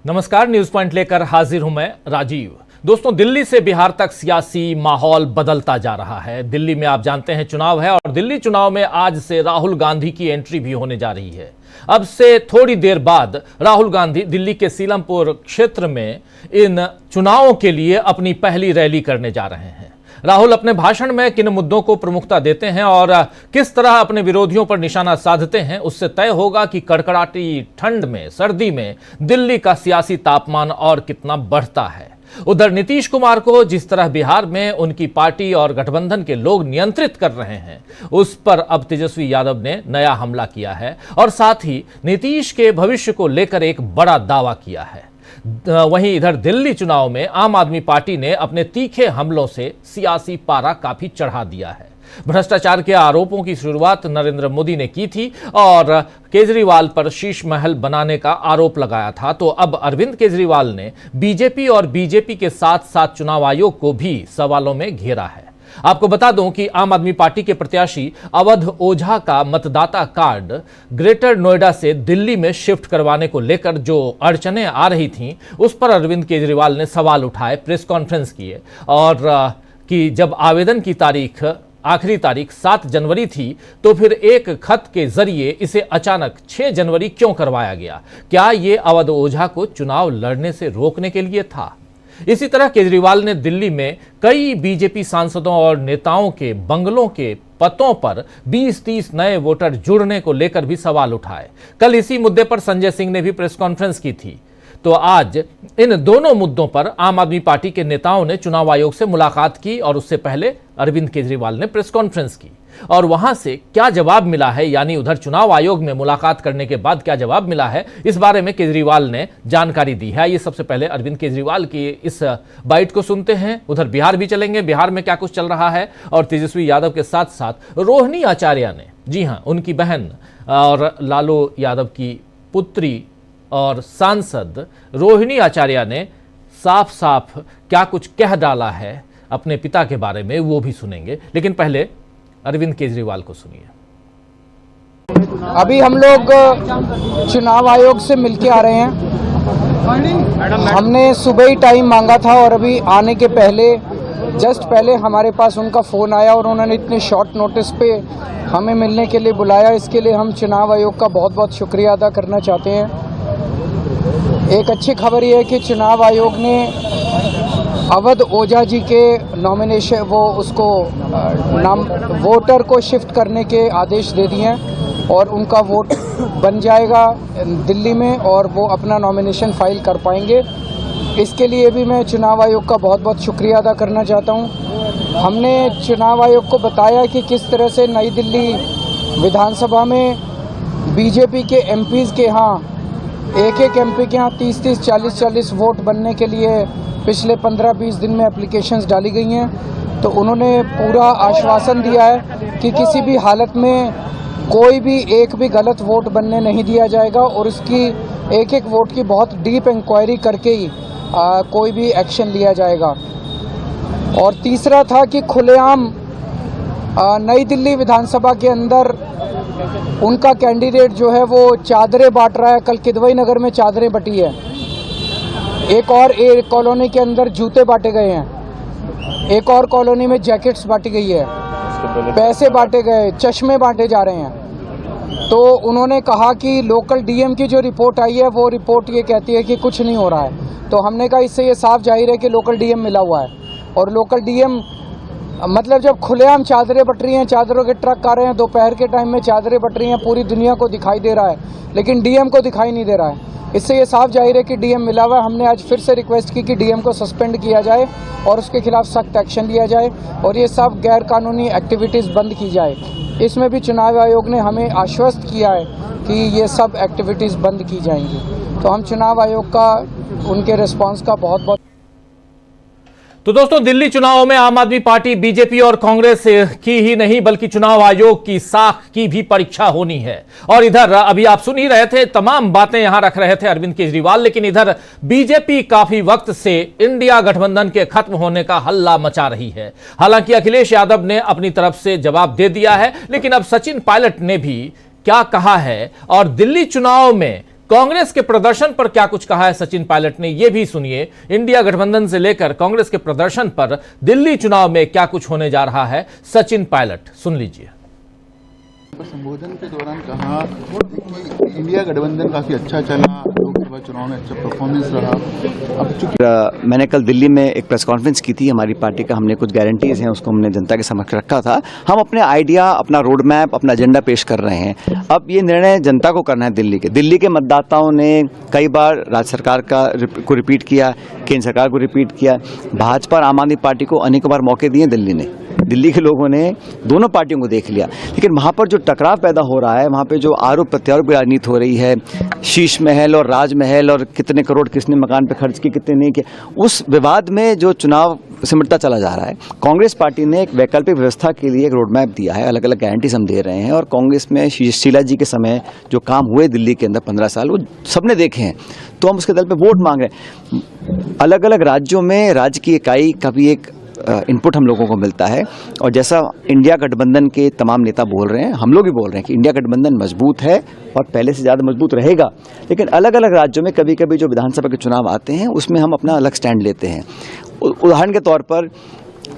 नमस्कार, news point लेकर हाजिर हूं मैं राजीव। दोस्तों, दिल्ली से बिहार तक सियासी माहौल बदलता जा रहा है। दिल्ली में आप जानते हैं चुनाव है और दिल्ली चुनाव में आज से राहुल गांधी की एंट्री भी होने जा रही है। अब से थोड़ी देर बाद राहुल गांधी दिल्ली के सीलमपुर क्षेत्र में इन चुनावों के लिए अपनी पहली रैली करने जा रहे हैं। राहुल अपने भाषण में किन मुद्दों को प्रमुखता देते हैं और किस तरह अपने विरोधियों पर निशाना साधते हैं, उससे तय होगा कि कड़कड़ाती ठंड में, सर्दी में दिल्ली का सियासी तापमान और कितना बढ़ता है। उधर नीतीश कुमार को जिस तरह बिहार में उनकी पार्टी और गठबंधन के लोग नियंत्रित कर रहे हैं, उस पर अब तेजस्वी यादव ने नया हमला किया है और साथ ही नीतीश के भविष्य को लेकर एक बड़ा दावा किया है। वहीं इधर दिल्ली चुनाव में आम आदमी पार्टी ने अपने तीखे हमलों से सियासी पारा काफी चढ़ा दिया है। भ्रष्टाचार के आरोपों की शुरुआत नरेंद्र मोदी ने की थी और केजरीवाल पर शीश महल बनाने का आरोप लगाया था, तो अब अरविंद केजरीवाल ने बीजेपी और बीजेपी के साथ साथ चुनाव आयोग को भी सवालों में घेरा है। आपको बता दूं कि आम आदमी पार्टी के प्रत्याशी अवध ओझा का मतदाता कार्ड ग्रेटर नोएडा से दिल्ली में शिफ्ट करवाने को लेकर जो अड़चनें आ रही थीं, उस पर अरविंद केजरीवाल ने सवाल उठाए, प्रेस कॉन्फ्रेंस किए और कि जब आवेदन की आखिरी तारीख 7 जनवरी थी तो फिर एक खत के जरिए इसे अचानक 6 जनवरी क्यों करवाया गया? क्या ये अवध ओझा को चुनाव लड़ने से रोकने के लिए था? इसी तरह केजरीवाल ने दिल्ली में कई बीजेपी सांसदों और नेताओं के बंगलों के पतों पर 20-30 नए वोटर जुड़ने को लेकर भी सवाल उठाए। कल इसी मुद्दे पर संजय सिंह ने भी प्रेस कॉन्फ्रेंस की थी। तो आज इन दोनों मुद्दों पर आम आदमी पार्टी के नेताओं ने चुनाव आयोग से मुलाकात की और उससे पहले अरविंद केजरीवाल ने प्रेस कॉन्फ्रेंस की और वहां से क्या जवाब मिला है, यानी उधर चुनाव आयोग में मुलाकात करने के बाद क्या जवाब मिला है, इस बारे में केजरीवाल ने जानकारी दी है। ये सबसे पहले अरविंद केजरीवाल की इस बाइट को सुनते हैं। उधर बिहार भी चलेंगे, बिहार में क्या कुछ चल रहा है और तेजस्वी यादव के साथ साथ रोहिणी आचार्य ने, जी हां, उनकी बहन और लालू यादव की पुत्री और सांसद रोहिणी आचार्य ने साफ साफ क्या कुछ कह डाला है अपने पिता के बारे में, वो भी सुनेंगे। लेकिन पहले अरविंद केजरीवाल को सुनिए। अभी हम लोग चुनाव आयोग से मिलके आ रहे हैं। हमने सुबह ही टाइम मांगा था और अभी आने के जस्ट पहले हमारे पास उनका फ़ोन आया और उन्होंने इतने शॉर्ट नोटिस पे हमें मिलने के लिए बुलाया। इसके लिए हम चुनाव आयोग का बहुत बहुत शुक्रिया अदा करना चाहते हैं। एक अच्छी खबर ये है कि चुनाव आयोग ने अवध ओझा जी के नॉमिनेशन वोटर को शिफ्ट करने के आदेश दे दिए हैं और उनका वोट बन जाएगा दिल्ली में और वो अपना नॉमिनेशन फाइल कर पाएंगे। इसके लिए भी मैं चुनाव आयोग का बहुत बहुत शुक्रिया अदा करना चाहता हूं। हमने चुनाव आयोग को बताया कि किस तरह से नई दिल्ली विधानसभा में बीजेपी के एमपीज़ के यहाँ एक एमपी के यहाँ 30-30, 40-40 वोट बनने के लिए पिछले 15-20 दिन में एप्लीकेशंस डाली गई हैं। तो उन्होंने पूरा आश्वासन दिया है कि किसी भी हालत में कोई भी एक भी गलत वोट बनने नहीं दिया जाएगा और इसकी एक वोट की बहुत डीप इंक्वायरी करके ही कोई भी एक्शन लिया जाएगा। और तीसरा था कि खुलेआम नई दिल्ली विधानसभा के अंदर उनका कैंडिडेट जो है वो चादरें बांट रहा है। कल किदवई नगर में चादरें बटी है, एक कॉलोनी के अंदर जूते बांटे गए हैं, एक और कॉलोनी में जैकेट्स बांटी गई है, पैसे बांटे गए, चश्मे बांटे जा रहे हैं। तो उन्होंने कहा कि लोकल डीएम की जो रिपोर्ट आई है वो रिपोर्ट ये कहती है कि कुछ नहीं हो रहा है। तो हमने कहा इससे ये साफ जाहिर है कि लोकल डीएम मिला हुआ है और लोकल डीएम मतलब जब खुलेआम चादरें बट रही हैं, चादरों के ट्रक आ रहे हैं, दोपहर के टाइम में चादरें बट रही हैं, पूरी दुनिया को दिखाई दे रहा है लेकिन डीएम को दिखाई नहीं दे रहा है। इससे ये साफ जाहिर है कि डीएम मिला हुआ है। हमने आज फिर से रिक्वेस्ट की कि डीएम को सस्पेंड किया जाए और उसके खिलाफ सख्त एक्शन लिया जाए और ये सब गैर कानूनी एक्टिविटीज़ बंद की जाए। इसमें भी चुनाव आयोग ने हमें आश्वस्त किया है कि ये सब एक्टिविटीज़ बंद की जाएंगी। तो हम चुनाव आयोग का उनके रिस्पॉन्स का बहुत बहुत। तो दोस्तों, दिल्ली चुनाव में आम आदमी पार्टी, बीजेपी और कांग्रेस की ही नहीं बल्कि चुनाव आयोग की साख की भी परीक्षा होनी है। और इधर अभी आप सुन ही रहे थे, तमाम बातें यहां रख रहे थे अरविंद केजरीवाल, लेकिन इधर बीजेपी काफी वक्त से इंडिया गठबंधन के खत्म होने का हल्ला मचा रही है। हालांकि अखिलेश यादव ने अपनी तरफ से जवाब दे दिया है, लेकिन अब सचिन पायलट ने भी क्या कहा है और दिल्ली चुनाव में कांग्रेस के प्रदर्शन पर क्या कुछ कहा है सचिन पायलट ने, यह भी सुनिए। इंडिया गठबंधन से लेकर कांग्रेस के प्रदर्शन पर दिल्ली चुनाव में क्या कुछ होने जा रहा है, सचिन पायलट सुन लीजिए। संबोधन के दौरान कहा कि इंडिया गठबंधन काफी अच्छा चला, लोकसभा चुनाव में अच्छा परफॉर्मेंस रहा। अब चूंकि मैंने कल दिल्ली में एक प्रेस कॉन्फ्रेंस की थी, हमारी पार्टी का हमने कुछ गारंटीज हैं उसको हमने जनता के समक्ष रखा था। हम अपने आइडिया, अपना रोड मैप, अपना एजेंडा पेश कर रहे हैं। अब ये निर्णय जनता को करना है। दिल्ली के मतदाताओं ने कई बार राज्य सरकार को रिपीट किया, केंद्र सरकार को रिपीट किया, भाजपा और आम आदमी पार्टी को अनेकों बार मौके दिए। दिल्ली के लोगों ने दोनों पार्टियों को देख लिया, लेकिन वहाँ पर जो टकराव पैदा हो रहा है, वहाँ पे जो आरोप प्रत्यारोप की राजनीति हो रही है, शीश महल और राजमहल और कितने करोड़ किसने मकान पे खर्च किए, कितने नहीं किए, उस विवाद में जो चुनाव सिमटता चला जा रहा है। कांग्रेस पार्टी ने एक वैकल्पिक व्यवस्था के लिए एक रोड मैप दिया है, अलग अलग गारंटीज हम दे रहे हैं। और कांग्रेस में शीला जी के समय जो काम हुए दिल्ली के अंदर 15 साल, वो सबने देखे हैं। तो हम उसके दल पे वोट मांग रहे हैं। अलग अलग राज्यों में राज्य की इकाई का भी एक इनपुट हम लोगों को मिलता है। और जैसा इंडिया गठबंधन के तमाम नेता बोल रहे हैं, हम लोग भी बोल रहे हैं कि इंडिया गठबंधन मजबूत है और पहले से ज़्यादा मजबूत रहेगा। लेकिन अलग अलग राज्यों में कभी कभी जो विधानसभा के चुनाव आते हैं उसमें हम अपना अलग स्टैंड लेते हैं। उदाहरण के तौर पर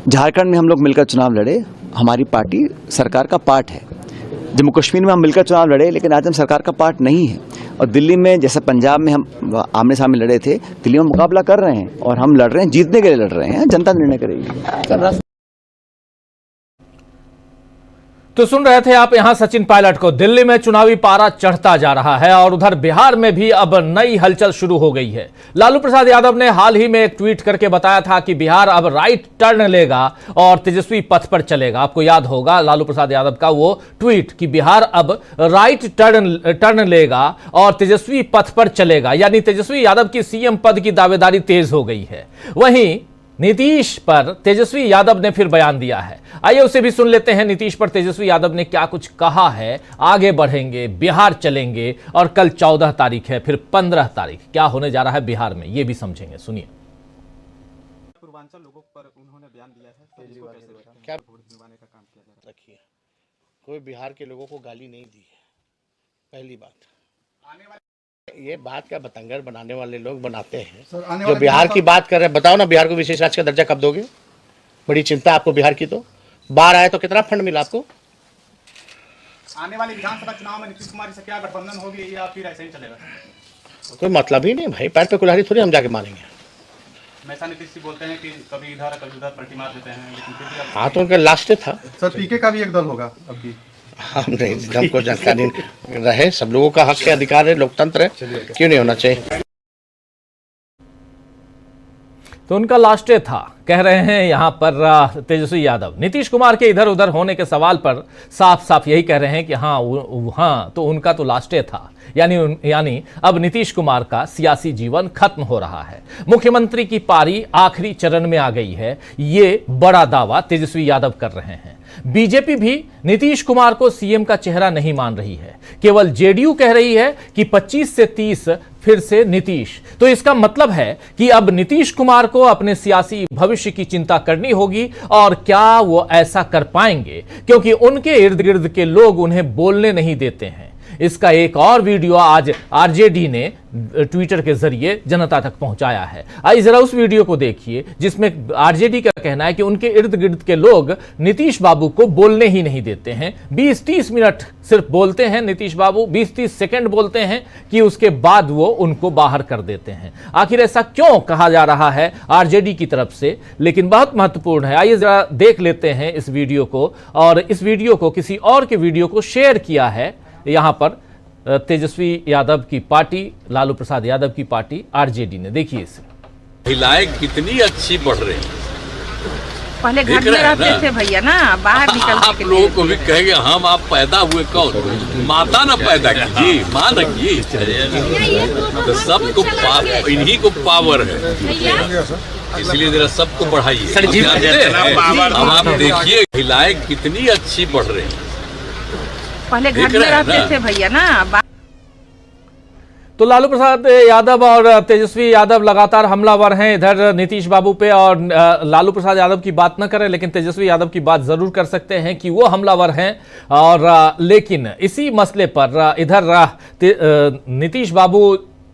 झारखंड में हम लोग मिलकर चुनाव लड़े, हमारी पार्टी सरकार का पार्ट है। जम्मू कश्मीर में हम मिलकर चुनाव लड़े, लेकिन आज हम सरकार का पार्ट नहीं है। और दिल्ली में, जैसे पंजाब में हम आमने सामने लड़े थे, दिल्ली में मुकाबला कर रहे हैं और हम लड़ रहे हैं, जीतने के लिए लड़ रहे हैं। जनता निर्णय करेगी। तो सुन रहे थे आप यहां सचिन पायलट को। दिल्ली में चुनावी पारा चढ़ता जा रहा है और उधर बिहार में भी अब नई हलचल शुरू हो गई है। लालू प्रसाद यादव ने हाल ही में एक ट्वीट करके बताया था कि बिहार अब राइट टर्न लेगा और तेजस्वी पथ पर चलेगा। आपको याद होगा लालू प्रसाद यादव का वो ट्वीट कि बिहार अब राइट टर्न लेगा और तेजस्वी पथ पर चलेगा, यानी तेजस्वी यादव की सीएम पद की दावेदारी तेज हो गई है। वहीं नीतीश पर तेजस्वी यादव ने फिर बयान दिया है। आइए उसे भी सुन लेते हैं। नीतीश पर तेजस्वी यादव ने क्या कुछ कहा है। आगे बढ़ेंगे, बिहार चलेंगे और कल 14 तारीख है, फिर 15 तारीख क्या होने जा रहा है बिहार में, ये भी समझेंगे। सुनिए। पूर्वांचल लोगों पर उन्होंने बयान दिया है, क्या वोट दिलवाने का काम किया जा रहा है? रखिए, कोई बिहार के लोगों को गाली नहीं दी है, पहली बात। ये बात का बतंगर बनाने वाले लोग बनाते हैं। जो बिहार की बात कर रहे हैं, बताओ ना बिहार को विशेष राज्य का दर्जा कब दोगे? बड़ी चिंता आपको बिहार की। तो बाहर आए तो कितना फंड मिला आपको? आने वाले विधानसभा चुनाव में नीतीश कुमार से क्या गठबंधन होगी या फिर ऐसे ही चलेगा? कोई मतलब ही नहीं भाई, पैर पे कुल्हाड़ी थोड़ी हम जाके मारेंगे। हमेशा नीतीश जी बोलते हैं कि कभी इधर कभी उधर पलटी मार देते हैं, लेकिन फिर भी हाँ, तो उनका लास्ट था। सर पीके का भी एक दल होगा अब की? हम नहीं, हमको जानकारी रहे। सब लोगों का हक है, अधिकार है, लोकतंत्र है, क्यों नहीं होना चाहिए? तो उनका लास्टे था, कह रहे हैं यहां पर तेजस्वी यादव। नीतीश कुमार के इधर उधर होने के सवाल पर साफ साफ यही कह रहे हैं कि हाँ तो उनका तो लास्टे था, यानी अब नीतीश कुमार का सियासी जीवन खत्म हो रहा है। मुख्यमंत्री की पारी आखिरी चरण में आ गई है, ये बड़ा दावा तेजस्वी यादव कर रहे हैं। बीजेपी भी नीतीश कुमार को सीएम का चेहरा नहीं मान रही है, केवल जेडीयू कह रही है कि 25 से 30 फिर से नीतीश। तो इसका मतलब है कि अब नीतीश कुमार को अपने सियासी भविष्य की चिंता करनी होगी, और क्या वो ऐसा कर पाएंगे, क्योंकि उनके इर्द गिर्द के लोग उन्हें बोलने नहीं देते हैं। इसका एक और वीडियो आज आरजेडी ने ट्विटर के जरिए जनता तक पहुंचाया है। आइए जरा उस वीडियो को देखिए, जिसमें आरजेडी का कहना है कि उनके इर्द गिर्द के लोग नीतीश बाबू को बोलने ही नहीं देते हैं। 20-30 मिनट सिर्फ बोलते हैं नीतीश बाबू, 20-30 सेकंड बोलते हैं कि उसके बाद वो उनको बाहर कर देते हैं। आखिर ऐसा क्यों कहा जा रहा है आरजेडी की तरफ से, लेकिन बहुत महत्वपूर्ण है। आइए जरा देख लेते हैं इस वीडियो को। और इस वीडियो को किसी और के वीडियो को शेयर किया है यहां पर तेजस्वी यादव की पार्टी, लालू प्रसाद यादव की पार्टी आरजेडी ने। देखिए इसे। महिलाएं कितनी अच्छी बढ़ रही हैं। पहले घर में रहते थे भैया ना, बाहर निकल आप लोगों को भी कहेंगे हम आप पैदा हुए कौन? माता ना पैदा कीजिए, माँ न की। तो सबको इन्हीं को पावर है, इसलिए जरा सबको बढ़ाइए। अब आप देखिए महिलाएं कितनी अच्छी बढ़ रही हैं। पहले घर में रहते थे भैया ना। तो लालू प्रसाद यादव और तेजस्वी यादव लगातार हमलावर हैं इधर नीतीश बाबू पे, और लालू प्रसाद यादव की बात न करें लेकिन तेजस्वी यादव की बात जरूर कर सकते हैं कि वो हमलावर हैं। और लेकिन इसी मसले पर इधर नीतीश बाबू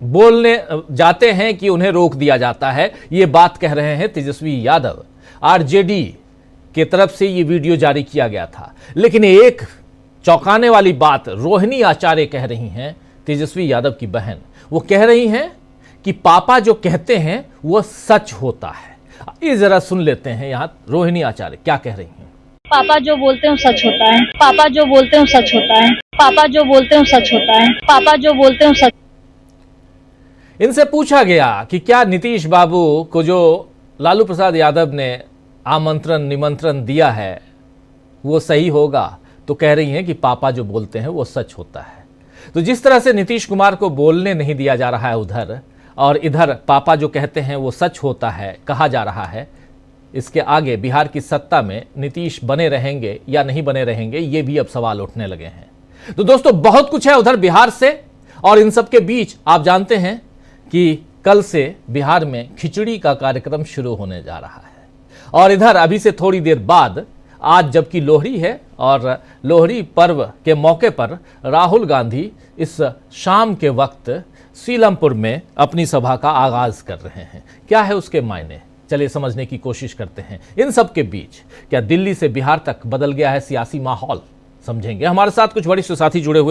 बोलने जाते हैं कि उन्हें रोक दिया जाता है, ये बात कह रहे हैं तेजस्वी यादव। आरजेडी की तरफ से ये वीडियो जारी किया गया था, लेकिन एक चौंकाने वाली बात रोहिणी आचार्य कह रही हैं, तेजस्वी यादव की बहन। वो कह रही हैं कि पापा जो कहते हैं वो सच होता है। ये जरा सुन लेते हैं यहाँ रोहिणी आचार्य क्या कह रही हैं। पापा जो बोलते हैं सच होता है, पापा जो बोलते हैं सच होता है, पापा जो बोलते हैं सच होता है, पापा जो बोलते हैं सच। इनसे पूछा गया कि क्या नीतीश बाबू को जो लालू प्रसाद यादव ने आमंत्रण निमंत्रण दिया है वो सही होगा, तो कह रही हैं कि पापा जो बोलते हैं वो सच होता है। तो जिस तरह से नीतीश कुमार को बोलने नहीं दिया जा रहा है उधर, और इधर पापा जो कहते हैं वो सच होता है कहा जा रहा है, इसके आगे बिहार की सत्ता में नीतीश बने रहेंगे या नहीं बने रहेंगे, ये भी अब सवाल उठने लगे हैं। तो दोस्तों बहुत कुछ है उधर बिहार से, और इन सब के बीच आप जानते हैं कि कल से बिहार में खिचड़ी का कार्यक्रम शुरू होने जा रहा है। और इधर अभी से थोड़ी देर बाद, आज जबकि लोहड़ी है और लोहड़ी पर्व के मौके पर राहुल गांधी इस शाम के वक्त सीलमपुर में अपनी सभा का आगाज कर रहे हैं। क्या है उसके मायने, चलिए समझने की कोशिश करते हैं। इन सब के बीच क्या दिल्ली से बिहार तक बदल गया है सियासी माहौल, समझेंगे। हमारे साथ कुछ वरिष्ठ साथी जुड़े हुए